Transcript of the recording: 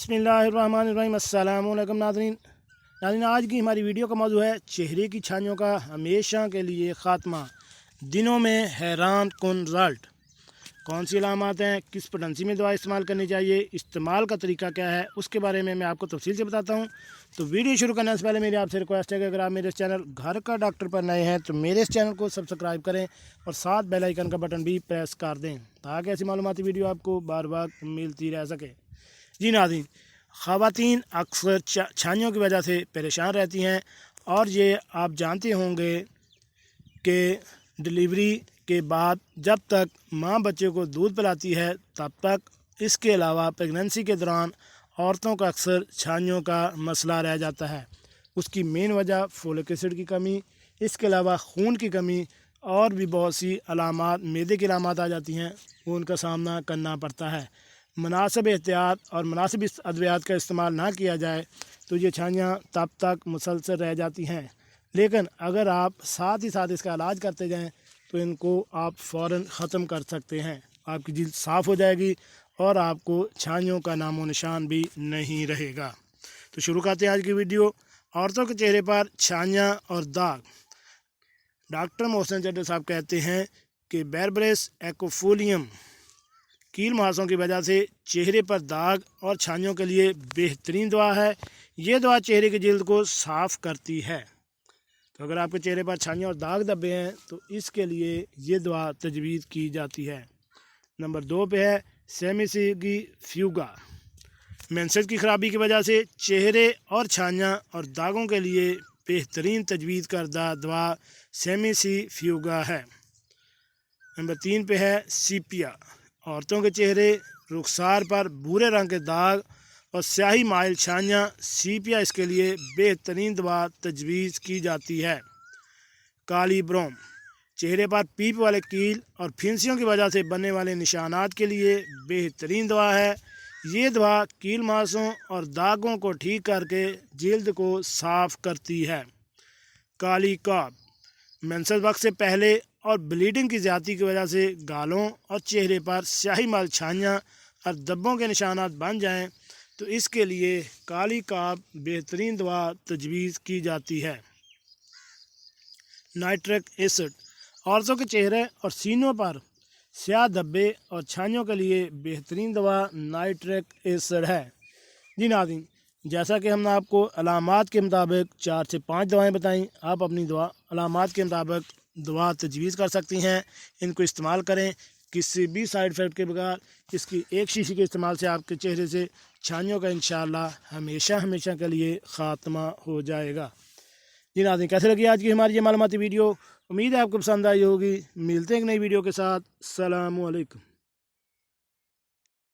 बिस्मिल्लाहिर्रहमानिर्रहीम। अस्सलाम वालेकुम नाज़रीन, आज की हमारी वीडियो का मौजू है चेहरे की छाइयों का हमेशा के लिए ख़ात्मा, दिनों में हैरान कुन रिज़ल्ट। कौन सी अलामात हैं, किस पोटेंसी में दवा इस्तेमाल करनी चाहिए, इस्तेमाल का तरीका क्या है, उसके बारे में मैं आपको तफसील से बताता हूँ। तो वीडियो शुरू करने से पहले मेरी आपसे रिक्वेस्ट है कि अगर आप मेरे इस चैनल घर का डॉक्टर पर नए हैं तो मेरे इस चैनल को सब्सक्राइब करें और साथ बेल आइकन का बटन भी प्रेस कर दें ताकि ऐसी मालूमाती वीडियो आपको बार बार मिलती रह सके। जी नाज़रीन, ख़वातीन अक्सर छाइयों की वजह से परेशान रहती हैं और ये आप जानते होंगे कि डिलीवरी के बाद जब तक माँ बच्चे को दूध पिलाती है तब तक, इसके अलावा प्रेगनेंसी के दौरान औरतों का अक्सर छाइयों का मसला रह जाता है। उसकी मेन वजह फोलिक एसिड की कमी, इसके अलावा खून की कमी और भी बहुत सी अलामात, मैदे की अलामात आ जाती हैं, वो उनका सामना करना पड़ता है। मुनासिब एहतियात और मुनासिब अद्वियात का इस्तेमाल ना किया जाए तो ये छाइयाँ तब तक मुसलसल रह जाती हैं, लेकिन अगर आप साथ ही साथ इसका इलाज करते जाएं तो इनको आप फ़ौरन ख़त्म कर सकते हैं। आपकी जिल्द साफ़ हो जाएगी और आपको छाइयों का नामो निशान भी नहीं रहेगा। तो शुरू करते हैं आज की वीडियो। औरतों के चेहरे पर छाइयाँ और दाग। डॉक्टर मोहसिन चड्ढा साहब कहते हैं कि बेरबरेस एक्फोलियम कील मुहासों की वजह से चेहरे पर दाग और छाइयों के लिए बेहतरीन दवा है। ये दवा चेहरे की जिल्द को साफ़ करती है। तो अगर आपके चेहरे पर छाइयाँ और दाग धब्बे हैं तो इसके लिए ये दवा तजवीज़ की जाती है। नंबर 2 पे है सेमिसिगी फ्यूगा। मेंसेस की ख़राबी की वजह से चेहरे और छाइयाँ और दागों के लिए बेहतरीन तजवीज़ करदा दवा सेमिसी फ्यूगा है। नंबर 3 पे है सीपिया। औरतों के चेहरे रुखसार पर भूरे रंग के दाग और स्याही माइल छाइयाँ, सीपिया इसके लिए बेहतरीन दवा तजवीज़ की जाती है। काली ब्रोम चेहरे पर पीप वाले कील और फिंसियों की वजह से बनने वाले निशानात के लिए बेहतरीन दवा है। ये दवा कील मुहासों और दागों को ठीक करके जिल्द को साफ़ करती है। काली कॉब मेंसेस वक्त से पहले और ब्लीडिंग की ज़्यादती की वजह से गालों और चेहरे पर स्याही माल छाइयाँ और धब्बों के निशानात बन जाएं तो इसके लिए काली काब बेहतरीन दवा तजवीज़ की जाती है। नाइट्रिक एसिड औरतों के चेहरे और सीनों पर स्याह धब्बे और छाइयों के लिए बेहतरीन दवा नाइट्रिक एसिड है। जी नाज़रीन, जैसा कि हमने आपको अलामात के मुताबिक 4 से 5 दवाएं बताईं, आप अपनी दवा अलामात के मुताबिक दवा तजवीज़ कर सकती हैं। इनको इस्तेमाल करें किसी भी साइड इफ़ेक्ट के बगैर। इसकी एक शीशी के इस्तेमाल से आपके चेहरे से छाइयों का इंशाअल्लाह हमेशा के लिए ख़ात्मा हो जाएगा। जी नाज़रीन, कैसे लगी आज की हमारी ये मालूमाती वीडियो? उम्मीद है आपको पसंद आई होगी। मिलते हैं एक नई वीडियो के साथ। अस्सलामु अलैकुम।